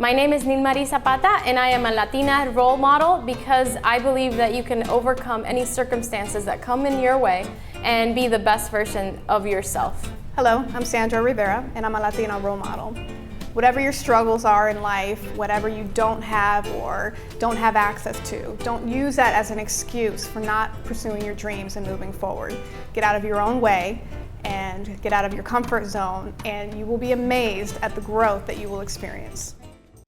My name is Nilmari Zapata, and I am a Latina role model because I believe that you can overcome any circumstances that come in your way and be the best version of yourself. Hello, I'm Sandra Rivera, and I'm a Latina role model. Whatever your struggles are in life, whatever you don't have or don't have access to, don't use that as an excuse for not pursuing your dreams and moving forward. Get out of your own way and get out of your comfort zone, and you will be amazed at the growth that you will experience.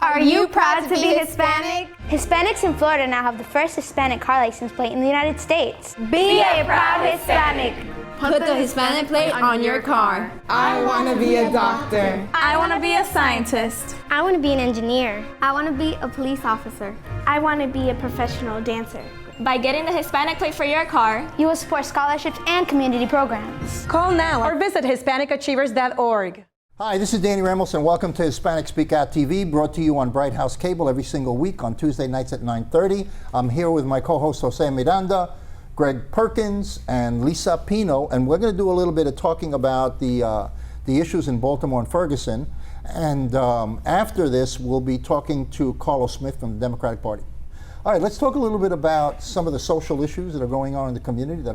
Are you proud to be Hispanic? Hispanics in Florida now have the first Hispanic car license plate in the United States. Be a proud Hispanic. Put the Hispanic plate on your car. I want to be a doctor. I want to be a scientist. I want to be an engineer. I want to be a police officer. I want to be a professional dancer. By getting the Hispanic plate for your car, you will support scholarships and community programs. Call now or visit HispanicAchievers.org. Hi, this is Danny Ramos, and welcome to Hispanic Speak Out TV, brought to you on Bright House Cable every single week on Tuesday nights at 9:30. I'm here with my co-host Jose Miranda, Greg Perkins, and Lisa Pino, and we're going to do a little bit of talking about the issues in Baltimore and Ferguson. And after this, we'll be talking to Carlos Smith from the Democratic Party. All right, let's talk a little bit about some of the social issues that are going on in the community that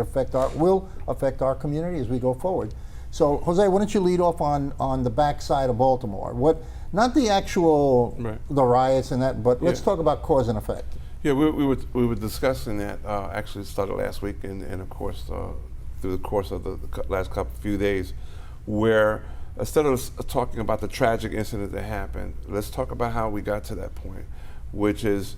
will affect our community as we go forward. So, Jose, why don't you lead off on the backside of Baltimore? Not the actual the riots and that, but let's talk about cause and effect. Yeah, we were discussing that. Actually, it started last week, and of course through the course of the last few days, where instead of talking about the tragic incident that happened, let's talk about how we got to that point, which is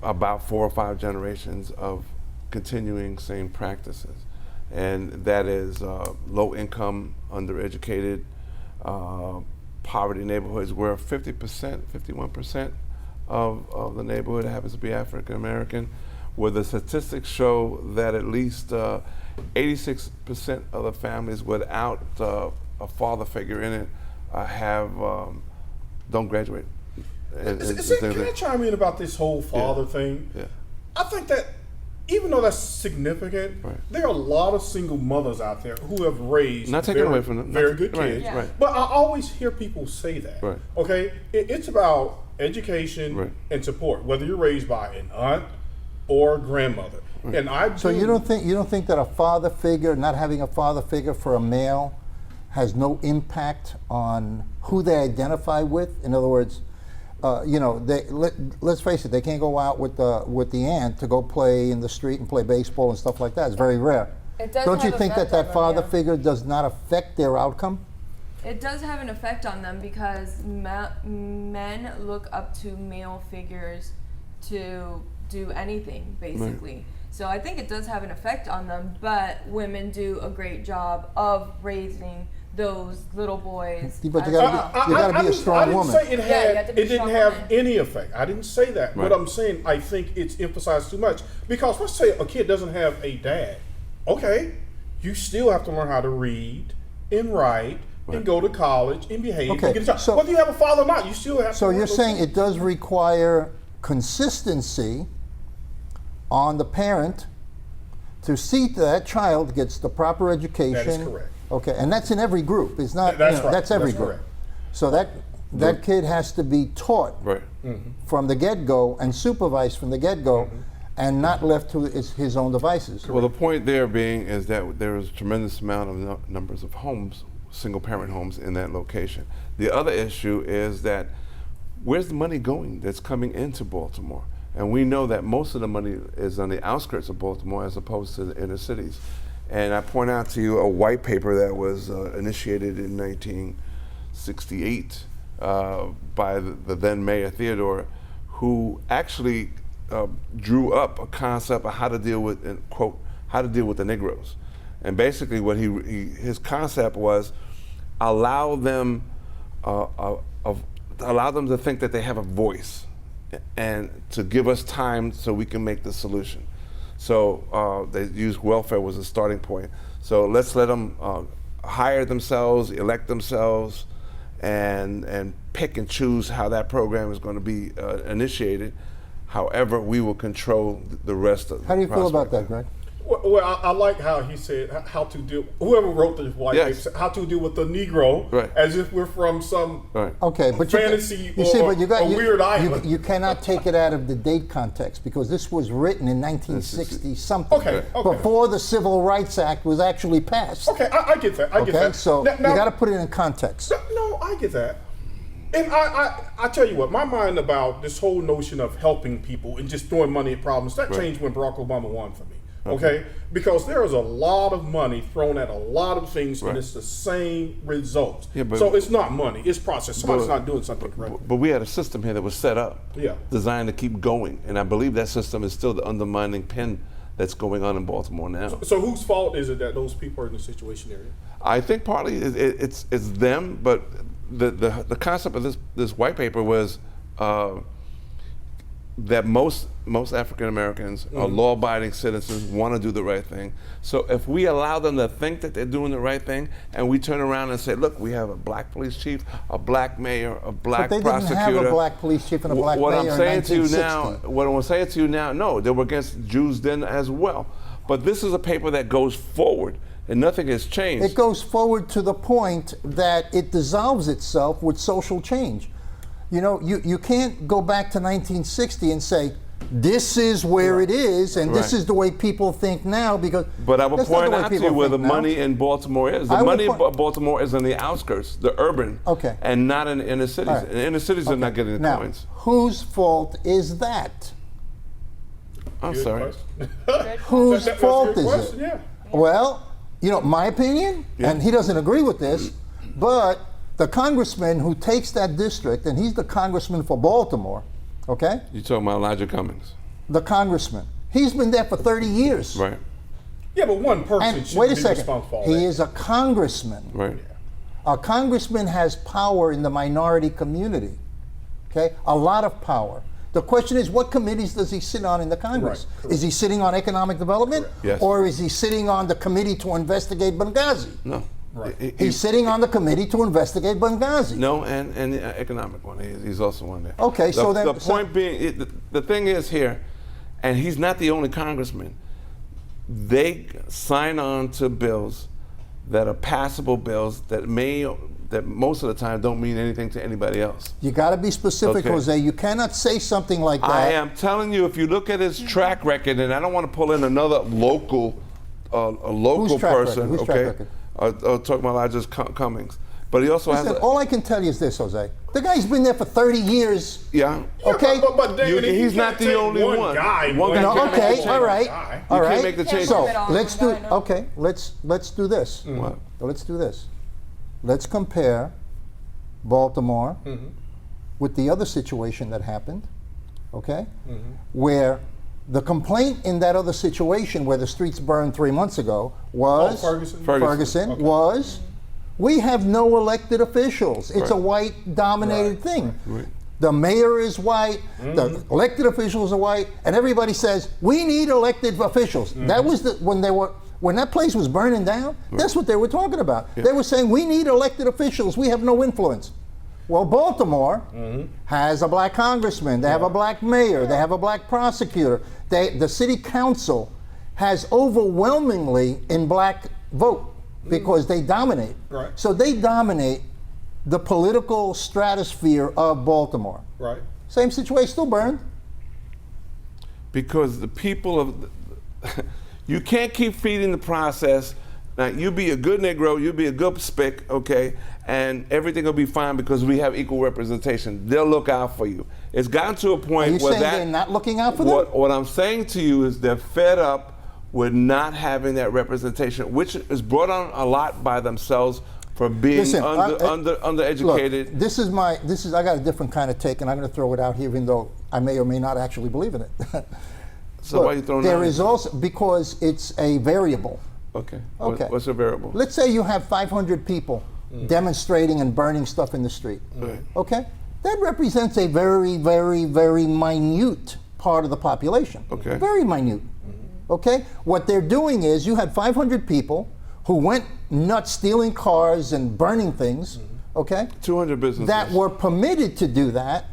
about 4 or 5 generations of continuing same practices. And that is low income, undereducated, poverty neighborhoods where 50%, 51% of the neighborhood happens to be African American, where the statistics show that at least 86% of the families without a father figure in it don't graduate. Can I chime in about this whole father thing? Yeah. I think that even though that's significant, there are a lot of single mothers out there who have raised very good kids. Right. But I always hear people say that. Right. Okay, it's about education and support, whether you're raised by an aunt or a grandmother. Right. And so you don't think that a father figure, not having a father figure for a male, has no impact on who they identify with? In other words, let's face it, they can't go out with the aunt to go play in the street and play baseball and stuff like that. It's very rare. Don't you think that father figure does not affect their outcome? It does have an effect on them because men look up to male figures to do anything, basically. Right. So I think it does have an effect on them, but women do a great job of raising those little boys. But you got to be a strong woman. I didn't say it didn't have any effect. I didn't say that. Right. What I'm saying, I think it's emphasized too much. Because let's say a kid doesn't have a dad. Okay, you still have to learn how to read and write and go to college and behave. Okay. And get a job. So, whether you have a father or not, you still have to. So you're saying it does require consistency on the parent to see that child gets the proper education. That is correct. Okay, and that's in every group. It's not. That's right. That's every that's group. Correct. So that kid has to be taught from the get-go and supervised from the get-go, and not left to his own devices. Well, the point there being is that there is a tremendous amount of numbers of homes, single-parent homes in that location. The other issue is that where's the money going that's coming into Baltimore? And we know that most of the money is on the outskirts of Baltimore as opposed to the inner cities. And I point out to you a white paper that was initiated in 1968 by the then Mayor Theodore, who actually drew up a concept of how to deal with, and quote, how to deal with the Negroes. And basically what his concept was allow them to think that they have a voice and to give us time so we can make the solution. So they used welfare was a starting point. So let's let them hire themselves, elect themselves, and pick and choose how that program is going to be initiated. However, we will control the rest of the How do you feel about that, Greg? Well, I like how he said how to deal. Whoever wrote the white paper said how to deal with the Negro, as if we're from some okay, but fantasy you see, but you got, a weird island. You cannot take it out of the date context because this was written in 1960 something, before the Civil Rights Act was actually passed. Okay, I get that. I get that. So now, you got to put it in context. No, I get that. And I tell you what, my mind about this whole notion of helping people and just throwing money at problems, that changed when Barack Obama won for me. Okay? Because there is a lot of money thrown at a lot of things and it's the same results. Yeah, so it's not money, it's process. Somebody's not doing something correctly. But we had a system here that was set up, designed to keep going. And I believe that system is still the undermining pin that's going on in Baltimore now. So whose fault is it that those people are in the situation area? I think partly it's them, but the concept of this white paper was that most African Americans are law-abiding citizens, want to do the right thing. So if we allow them to think that they're doing the right thing, and we turn around and say, look, we have a black police chief, a black mayor, a black prosecutor. But they didn't have a black police chief and a black mayor in 1960. What I'm saying to you now, no, they were against Jews then as well. But this is a paper that goes forward, and nothing has changed. It goes forward to the point that it dissolves itself with social change. You know, you can't go back to 1960 and say, this is where it is, and this is the way people think now, because But I will point out to you where the money in Baltimore is. The money in Baltimore is in the outskirts, the urban, and not in the inner cities. Right. In the inner cities are not getting the coins. Whose fault is that? I'm sorry. Whose fault is it? Yeah. Well, you know, my opinion, and he doesn't agree with this, but the congressman who takes that district, and he's the congressman for Baltimore, okay? You're talking about Elijah Cummings. The congressman. He's been there for 30 years. Right. Yeah, but one person should be responsible for that. He is a congressman. Right. A congressman has power in the minority community, okay? A lot of power. The question is, what committees does he sit on in the Congress? Right. Is he sitting on economic development? Yes. Or is he sitting on the committee to investigate Benghazi? No. Right. He's sitting on the committee to investigate Benghazi. No, and the economic one. He's also on there. Okay, so then... The point being, the thing is here, and he's not the only congressman, they sign on to bills that are passable bills that most of the time don't mean anything to anybody else. You got to be specific, Jose. You cannot say something like that. I am telling you, if you look at his track record, and I don't want to pull in another local person, Who's track record? Talking about Elijah Cummings. But he also has. All I can tell you is this, Jose. The guy's been there for 30 years. Yeah. Okay. But David, he's not the only one. One guy. Okay. All right. All right. Can't make the change. So let's do. Okay. Let's do this. What? Let's do this. Let's compare Baltimore with the other situation that happened. Okay. Where the complaint in that other situation where the streets burned 3 months ago was Ferguson was we have no elected officials. It's a white dominated thing. Right. The mayor is white, the elected officials are white, and everybody says we need elected officials. That was when that place was burning down, that's what they were talking about. Yeah. They were saying we need elected officials, we have no influence. Well, Baltimore has a black congressman, they have a black mayor, they have a black prosecutor. The city council has overwhelmingly in black vote because they dominate. Right. So they dominate the political stratosphere of Baltimore. Right. Same situation, still burned. Because the people of, you can't keep feeding the process. Now, you be a good Negro, you be a good spick, okay, and everything will be fine because we have equal representation. They'll look out for you. It's gotten to a point where they're not looking out for them? What I'm saying to you is they're fed up with not having that representation, which is brought on a lot by themselves for being undereducated. Look, I got a different kind of take, and I'm going to throw it out here, even though I may or may not actually believe in it. So look, why are you throwing there it? is also, because it's a variable. Okay. What's a variable? Let's say you have 500 people demonstrating and burning stuff in the street. Right. Okay? That represents a very, very, very minute part of the population. Okay. Very minute. Okay? What they're doing is you had 500 people who went nuts stealing cars and burning things, okay? 200 businesses. That were permitted to do that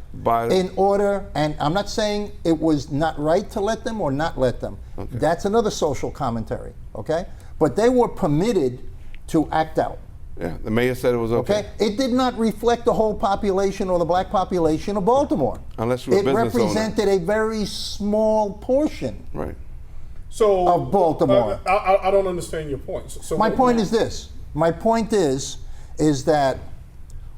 in order, and I'm not saying it was not right to let them or not let them. Okay. That's another social commentary, okay? But they were permitted to act out. Yeah, the mayor said it was okay. Okay, it did not reflect the whole population or the black population of Baltimore. Unless you're a business owner. It represented a very small portion Right. So of Baltimore. I don't understand your point. So My point is this. My point is that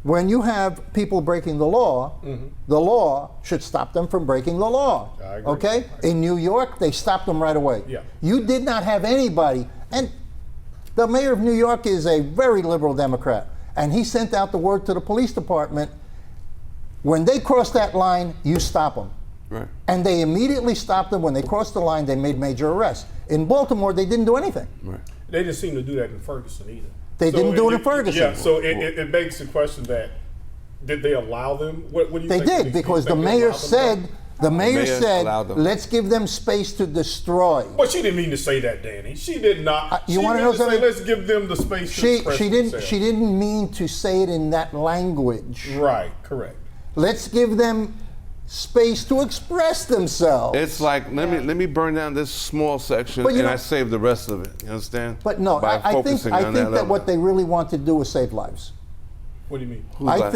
when you have people breaking the law should stop them from breaking the law. I agree. Okay? In New York, they stopped them right away. Yeah. You did not have anybody, and the mayor of New York is a very liberal Democrat, and he sent out the word to the police department, when they cross that line, you stop them. Right. And they immediately stopped them. When they crossed the line, they made major arrests. In Baltimore, they didn't do anything. Right. They didn't seem to do that in Ferguson either. They didn't do it in Ferguson. Yeah, so it begs the question that, did they allow them? What do you They think? did, because the mayor said, allowed them. let's give them space to destroy. But she didn't mean to say that, Danny. She did not. You want to know something? Let's give them the space to express themselves. She didn't mean to say it in that language. Right, correct. Let's give them space to express themselves. It's like, let me burn down this small section But you and know- I save the rest of it. You understand? But no, By I think focusing on that level. what they really want to do is save lives. What do you mean? Who's I like-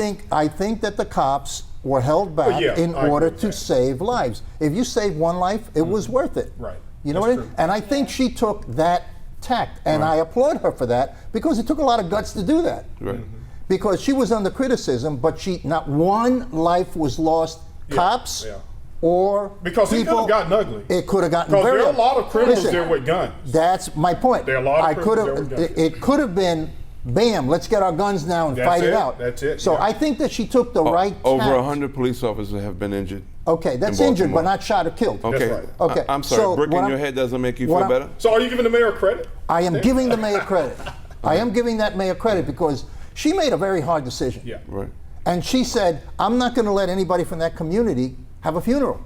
think that the cops were held back yeah, in I order agree with to that. save lives. If you save one life, it was worth it. Right. You know That's what I mean? true. And I think she took that tact, and Right. I applaud her for that, because it took a lot of guts to do that. Right. Because she was under criticism, but not one life was lost. Yeah, Cops yeah. or Because it could people. have gotten ugly. It could have gotten Because very there are a ugly. lot of criminals Listen, there with guns. That's my point. There are a lot of I criminals could there have. with guns. It could have been, bam, let's get our guns now and That's fight it it, out. that's it, So yeah. I think that she took the right Over tact. 100 police officers have been injured. Okay, that's in injured, but Baltimore. not shot or killed. Okay. right. Okay, I'm sorry. so Brick what in I'm- your head doesn't make you what feel I'm- better? So are you giving the mayor credit? I am giving the mayor credit. I am giving that mayor credit because she made a very hard decision. Yeah. Right. And she said, I'm not going to let anybody from that community have a funeral.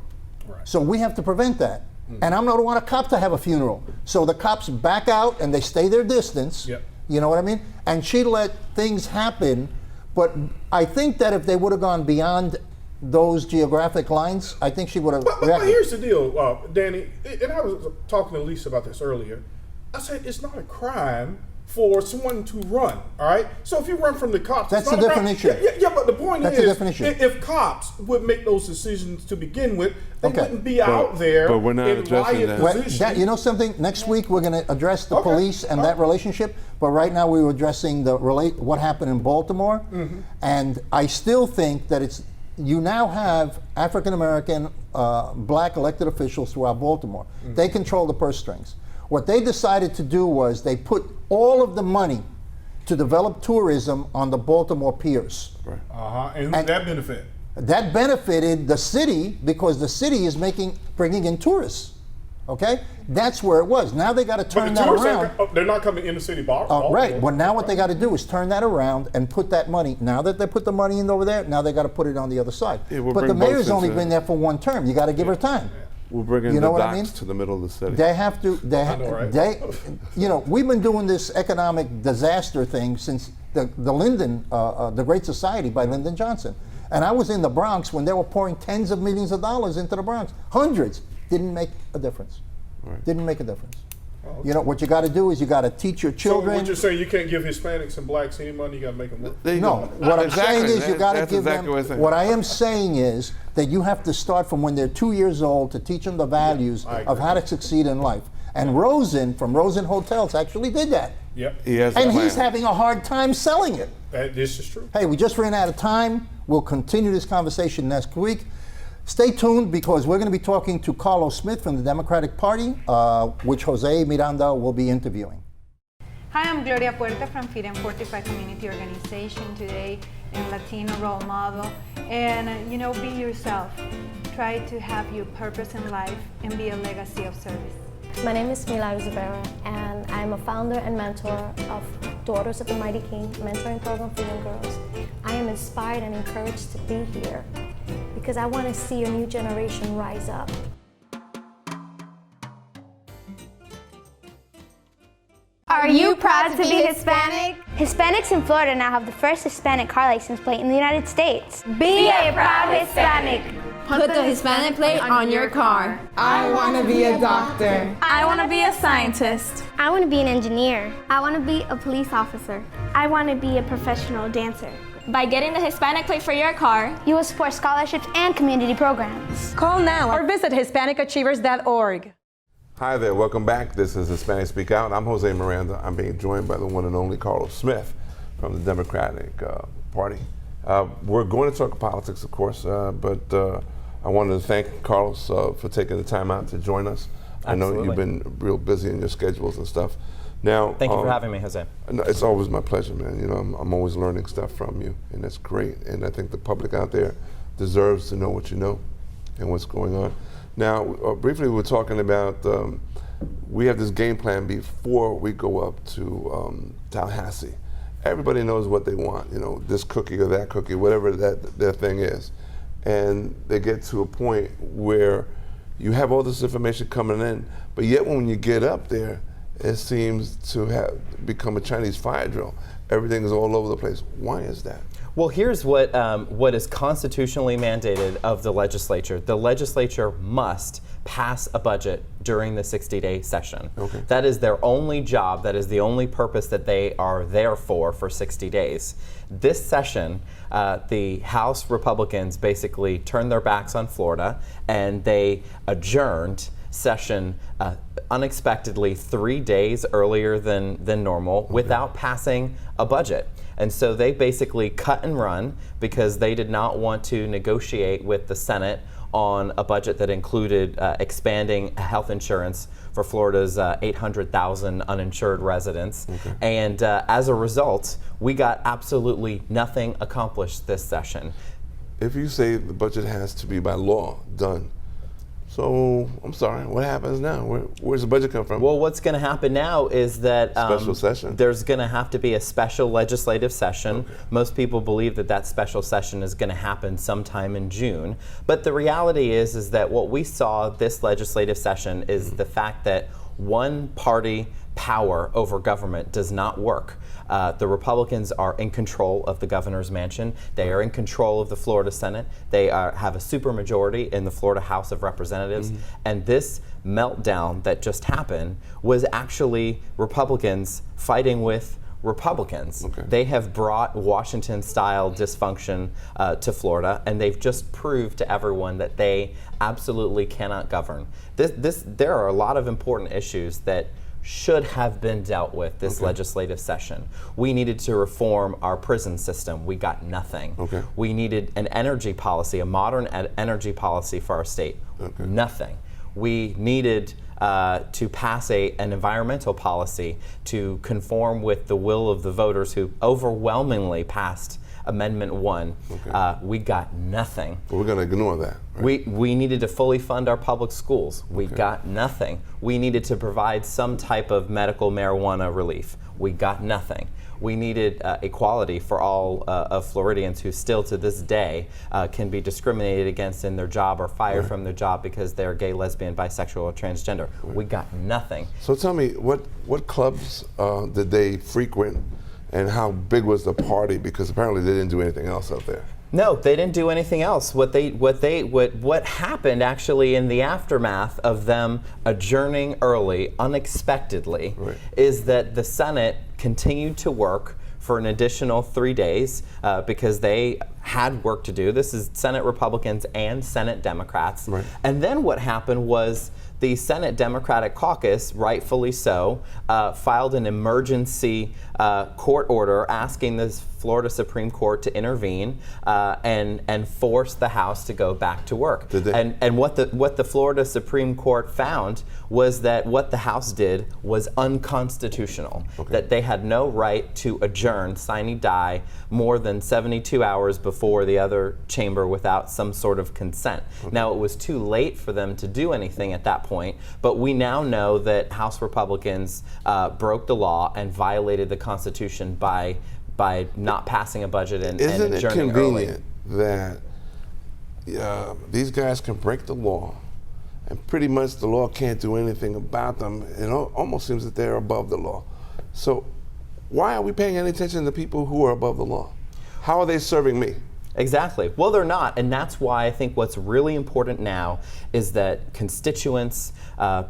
Right. So we have to prevent that. And I'm not going to want a cop to have a funeral. So the cops back out and they stay their distance. Yep. You know what I mean? And she let things happen. But I think that if they would have gone beyond those geographic lines, I think she would have But reacted. here's the deal, Danny, and I was talking to Lisa about this earlier. I said it's not a crime for someone to run, all right? So if you run from the cops, That's it's not a different crime. issue. Yeah, but the point That's a is, different issue. if cops would make those decisions to begin with, they Okay. wouldn't be out there but we're not in addressing riot that. Well, position. you know something? Next week we're going to address the Okay. police and that relationship. But right now we were addressing what happened in Baltimore, and I still think that you now have African American black elected officials throughout Baltimore. They control the purse strings. What they decided to do was they put all of the money to develop tourism on the Baltimore piers. Right. And who did that benefit? That benefited the city because the city is bringing in tourists. Okay, that's where it was. Now they got to But turn the that tourists, around. they're not coming in the city bar. Right. Well, now what they got to do is turn that around and put that money. Now that they put the money in over there, now they got to put it on the other side. Yeah, we'll but the bring both mayor's only into- been there for one term. You got to give her time. We're bringing You know the what I docks mean? to the middle of the city. They have to. know, right? We've been doing this economic disaster thing since the Lyndon, the Great Society by Lyndon Johnson. And I was in the Bronx when they were pouring tens of millions of dollars into the Bronx. Hundreds. Didn't make a difference. Right. Didn't make a difference. You know, what you got to do is you got to teach your children. So what you're saying, you can't give Hispanics and blacks any money, you got to make them work. There you No, go. what I'm Exactly. saying is you got to That's give exactly them. what I'm saying. What I am saying is that you have to start from when they're 2 years old to teach them the values I of agree. how to succeed in life. And Rosen from Rosen Hotels actually did that. Yep. He has a And plan. he's having a hard time selling it. This is true. Hey, we just ran out of time. We'll continue this conversation next week. Stay tuned because we're going to be talking to Carlos Smith from the Democratic Party, which Jose Miranda will be interviewing. Hi, I'm Gloria Puerta from Feed and Fortify Community Organization, today in Latino role model. And be yourself. Try to have your purpose in life and be a legacy of service. My name is Milagros Rivera, and I'm a founder and mentor of Daughters of the Mighty King mentoring program for young girls. I am inspired and encouraged to be here because I want to see a new generation rise up. Are Are you proud to be Hispanic? Hispanics in Florida now have the first Hispanic car license plate in the United States. Be a proud Hispanic. Put the Hispanic plate on your car. I want to be a doctor. I want to be a scientist. I want to be an engineer. I want to be a police officer. I want to be a professional dancer. By getting the Hispanic plate for your car, you will support scholarships and community programs. Call now or visit HispanicAchievers.org. Hi there, welcome back. This is Hispanic Speak Out. I'm Jose Miranda. I'm being joined by the one and only Carlos Smith from the Democratic Party. We're going to talk politics, of course, but I wanted to thank Carlos for taking the time out to join us. Absolutely. I know you've been real busy in your schedules and stuff. Now, thank you for having me, Jose. No, it's always my pleasure, man. You know, I'm always learning stuff from you, and that's great. And I think the public out there deserves to know what you know and what's going on. Now, briefly, we were talking about we have this game plan before we go up to Tallahassee. Everybody knows what they want, you know, this cookie or that cookie, whatever their thing is. And they get to a point where you have all this information coming in, but yet when you get up there, it seems to have become a Chinese fire drill. Everything is all over the place. Why is that? Well, here's what is constitutionally mandated of the legislature. The legislature must pass a budget during the 60-day session. Okay. That is their only job. That is the only purpose that they are there for 60 days. This session, the House Republicans basically turned their backs on Florida and they adjourned session unexpectedly 3 days earlier than normal without passing a budget. And so they basically cut and run because they did not want to negotiate with the Senate on a budget that included expanding health insurance for Florida's 800,000 uninsured residents. Okay. And as a result, we got absolutely nothing accomplished this session. If you say the budget has to be by law done, so I'm sorry, what happens now? Where's the budget come from? Well, what's going to happen now is that special session. There's going to have to be a special legislative session. Okay. Most people believe that special session is going to happen sometime in June. But the reality is that what we saw this legislative session is the fact that one party power over government does not work. The Republicans are in control of the governor's mansion. They are in control of the Florida Senate. They have a supermajority in the Florida House of Representatives. And this meltdown that just happened was actually Republicans fighting with Republicans. Okay. They have brought Washington-style dysfunction to Florida, and they've just proved to everyone that they absolutely cannot govern. There are a lot of important issues that should have been dealt with this legislative session. We needed to reform our prison system. We got nothing. Okay. We needed an energy policy, a modern energy policy for our state. Okay. Nothing. We needed to pass an environmental policy to conform with the will of the voters who overwhelmingly passed Amendment 1. Okay. We got nothing. But we're going to ignore that. Right? We needed to fully fund our public schools. We got nothing. We needed to provide some type of medical marijuana relief. We got nothing. We needed equality for all of Floridians who still to this day can be discriminated against in their job or fired from their job because they're gay, lesbian, bisexual, or transgender. We got nothing. So tell me, what clubs did they frequent, and how big was the party? Because apparently they didn't do anything else out there. No, they didn't do anything else. What happened actually in the aftermath of them adjourning early, unexpectedly, is that the Senate continued to work for an additional 3 days because they had work to do. This is Senate Republicans and Senate Democrats. Right. And then what happened was the Senate Democratic Caucus, rightfully so, filed an emergency court order asking the Florida Supreme Court to intervene and force the House to go back to work. Did they? And what the Florida Supreme Court found was that what the House did was unconstitutional. Okay. That they had no right to adjourn, sine die, more than 72 hours before the other chamber without some sort of consent. Okay. Now, it was too late for them to do anything at that point, but we now know that House Republicans broke the law and violated the Constitution by not passing a budget and Isn't it adjourning early. convenient that these guys can break the law, and pretty much the law can't do anything about them? It almost seems that they're above the law. So why are we paying any attention to people who are above the law? How are they serving me? Exactly. Well, they're not, and that's why I think what's really important now is that constituents,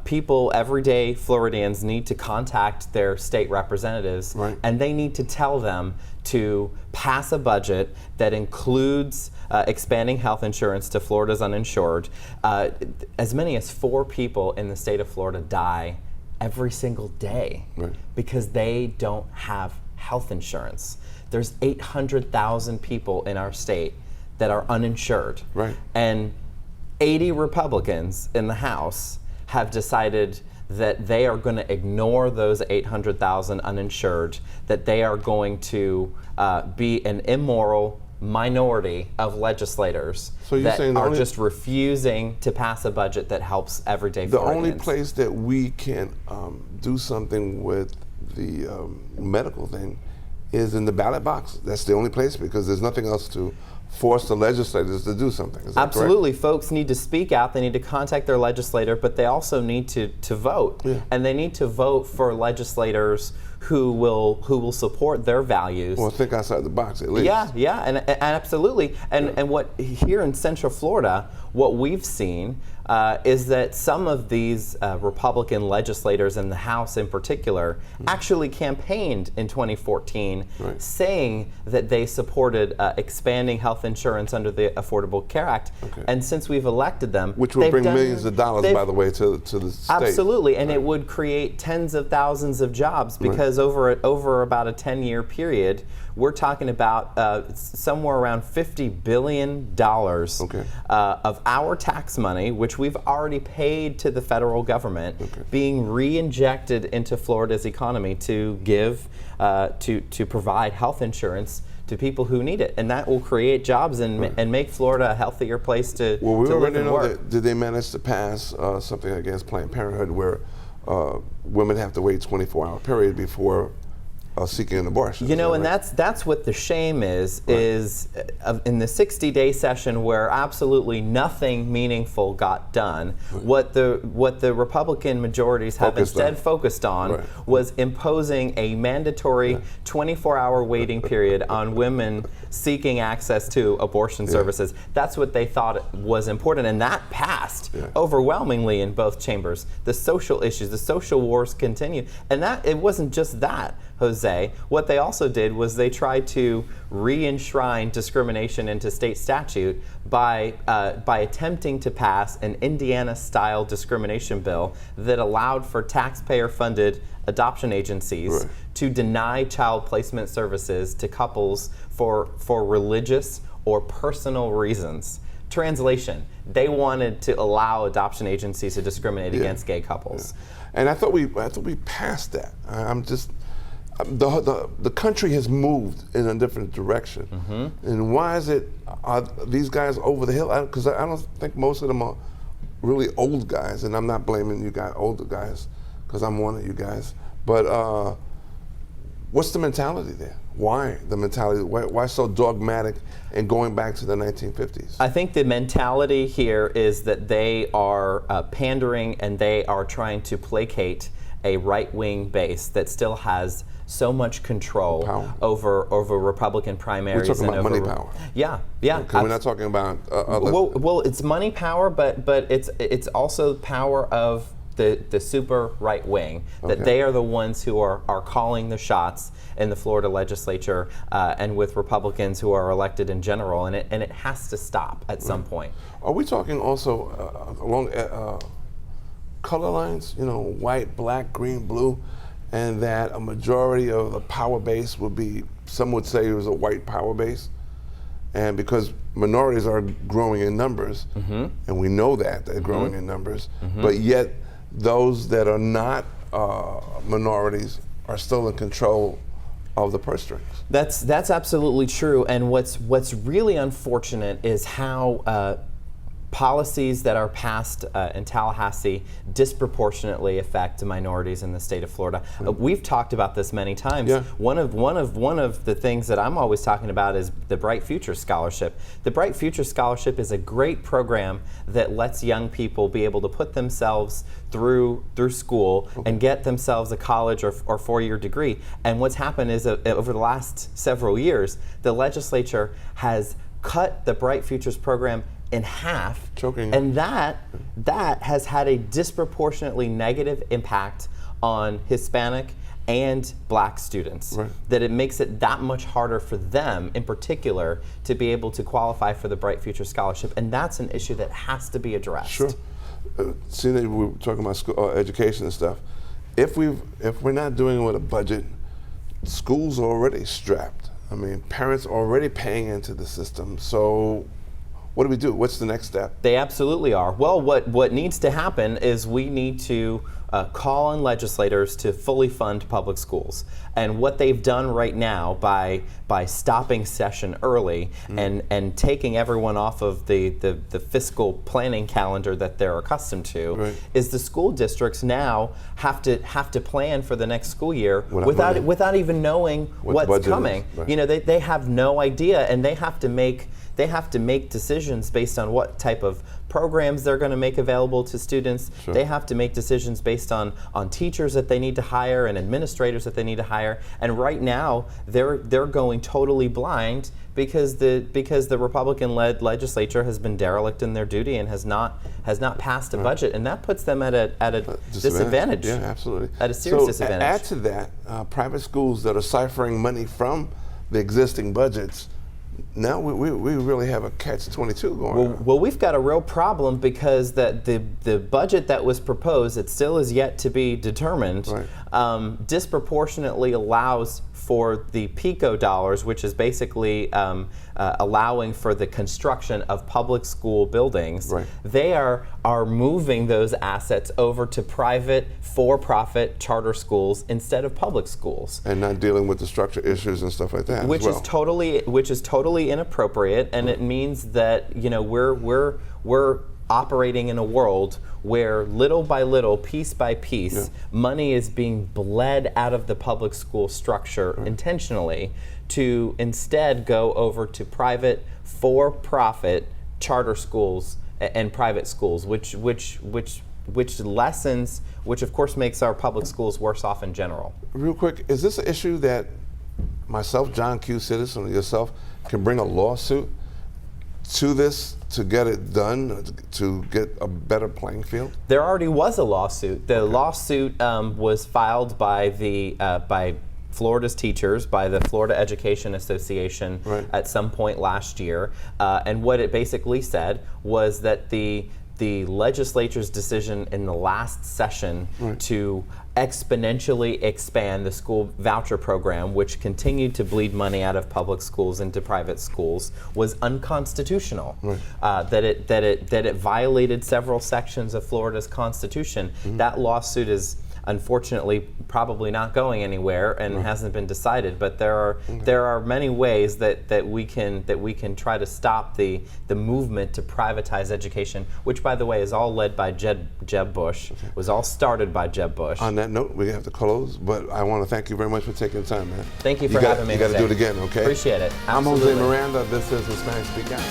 people, everyday Floridians need to contact their state representatives, and they need to tell them to pass a budget that includes expanding health insurance to Florida's uninsured. As many as 4 people in the state of Florida die every single day because they don't have health insurance. There's 800,000 people in our state that are uninsured. And 80 Republicans in the House have decided that they are going to ignore those 800,000 uninsured, that they are going to be an immoral minority of legislators that are just refusing to pass a budget that helps everyday Floridians. The only place that we can do something with the medical thing is in the ballot box. That's the only place, because there's nothing else to force the legislators to do something. Is that Absolutely. correct? Folks need to speak out. They need to contact their legislator, but they also need to vote. And they need to vote for legislators who will support their values. Well, think outside the box at least. Yeah, and absolutely. And what here in Central Florida, what we've seen is that some of these Republican legislators in the House in particular actually campaigned in 2014 saying that they supported expanding health insurance under the Affordable Care Act. And since we've elected them, which will bring millions of dollars, by the way, to the state. Absolutely, and it would create tens of thousands of jobs, because over about a 10-year period, we're talking about somewhere around $50 billion of our tax money, which we've already paid to the federal government, being re-injected into Florida's economy to give, to provide health insurance to people who need it, and that will create jobs and make Florida a healthier place to, well, we to live already and know work. that. Did they manage to pass something against Planned Parenthood where women have to wait 24-hour period before seeking an abortion? You know, and that's what the shame is in the 60-day session where absolutely nothing meaningful got done. What the Republican majorities have instead focused on was imposing a mandatory 24-hour waiting period on women seeking access to abortion services. That's what they thought was important, and that passed overwhelmingly in both chambers. The social issues, the social wars continue, and that it wasn't just that, Jose. What they also did was they tried to re-enshrine discrimination into state statute by attempting to pass an Indiana-style discrimination bill that allowed for taxpayer-funded adoption agencies to deny child placement services to couples for religious or personal reasons. Translation: they wanted to allow adoption agencies to discriminate against gay couples. And I thought we passed that. I'm just. The country has moved in a different direction, and why is it? Are these guys over the hill? Because I don't think most of them are really old guys, and I'm not blaming you guys, older guys, because I'm one of you guys. But what's the mentality there? Why the mentality? Why so dogmatic and going back to the 1950s? I think the mentality here is that they are pandering, and they are trying to placate a right-wing base that still has so much control over Republican primaries. We're talking and about over money power. Yeah. Because we're not talking about well, it's money power, but it's also power of the super right wing, that they are the ones who are calling the shots in the Florida legislature and with Republicans who are elected in general, and it has to stop at some point. Are we talking also along color lines? You know, white, black, green, blue, and that a majority of the power base would be, some would say it was a white power base, and because minorities are growing in numbers, and we know that they're growing in numbers, but yet those that are not minorities are still in control of the purse strings. That's absolutely true, and what's really unfortunate is how policies that are passed in Tallahassee disproportionately affect minorities in the state of Florida. We've talked about this many times. Yeah. One of the things that I'm always talking about is the Bright Future Scholarship. The Bright Future Scholarship is a great program that lets young people be able to put themselves through school and get themselves a college or four-year degree. And what's happened is over the last several years, the legislature has cut the Bright Futures program in half, and that has had a disproportionately negative impact on Hispanic and Black students. That it makes it that much harder for them, in particular, to be able to qualify for the Bright Future Scholarship, and that's an issue that has to be addressed. Sure. See, that we were talking about school, education and stuff. If we're not doing it with a budget, schools are already strapped. I mean, parents are already paying into the system, so. What do we do? What's the next step? They absolutely are. Well, what needs to happen is we need to call on legislators to fully fund public schools. And what they've done right now by stopping session early and taking everyone off of the fiscal planning calendar that they're accustomed to is the school districts now have to plan for the next school year without even knowing what's coming. You know, they have no idea, and they have to make decisions based on what type of programs they're going to make available to students. They have to make decisions based on teachers that they need to hire and administrators that they need to hire. And right now, they're going totally blind because the Republican-led legislature has been derelict in their duty and has not passed a budget, and that puts them at a disadvantage. Yeah, absolutely. At a serious disadvantage. Add to that, private schools that are ciphering money from the existing budgets. Now we really have a catch-22 going on. Well, we've got a real problem because the budget that was proposed, it still is yet to be determined, disproportionately allows for the PICO dollars, which is basically allowing for the construction of public school buildings. They are moving those assets over to private, for-profit charter schools instead of public schools, and not dealing with the structure issues and stuff like that. Which is totally inappropriate, and it means that we're operating in a world where little by little, piece by piece, money is being bled out of the public school structure intentionally to instead go over to private, for-profit charter schools and private schools, which of course makes our public schools worse off in general. Real quick, is this an issue that myself, John Q. Citizen, or yourself can bring a lawsuit to this to get it done, to get a better playing field? There already was a lawsuit. The lawsuit was filed by Florida's teachers, by the Florida Education Association at some point last year, and what it basically said was that the legislature's decision in the last session to exponentially expand the school voucher program, which continued to bleed money out of public schools into private schools, was unconstitutional. That it violated several sections of Florida's Constitution. That lawsuit is unfortunately probably not going anywhere and hasn't been decided, but there are many ways that we can try to stop the movement to privatize education, which by the way is all led by Jeb Bush, was all started by Jeb Bush. On that note, we have to close, but I want to thank you very much for taking the time, man. Thank you for having me. You got to do it again, okay? Appreciate it. I'm Jose Miranda. This is Hispanic Speak Out.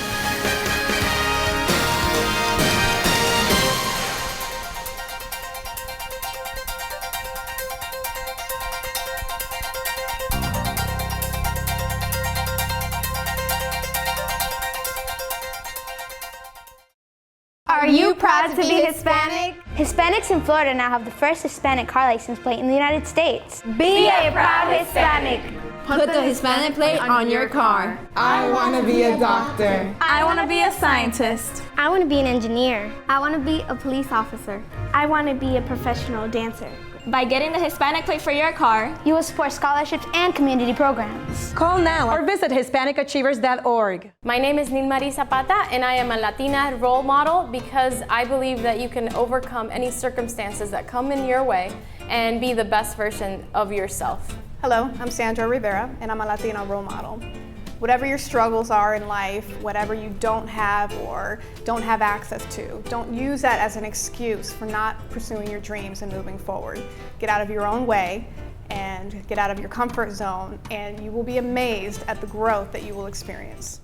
Are you proud to be Hispanic? Hispanics in Florida now have the first Hispanic car license plate in the United States. Be a proud Hispanic. Put the Hispanic plate on your car. I want to be a doctor. I want to be a scientist. I want to be an engineer. I want to be a police officer. I want to be a professional dancer. By getting the Hispanic plate for your car, you will support scholarships and community programs. Call now or visit HispanicAchievers.org. My name is Nilmarie Zapata, and I am a Latina role model because I believe that you can overcome any circumstances that come in your way and be the best version of yourself. Hello, I'm Sandra Rivera, and I'm a Latina role model. Whatever your struggles are in life, whatever you don't have or don't have access to, don't use that as an excuse for not pursuing your dreams and moving forward. Get out of your own way and get out of your comfort zone, and you will be amazed at the growth that you will experience.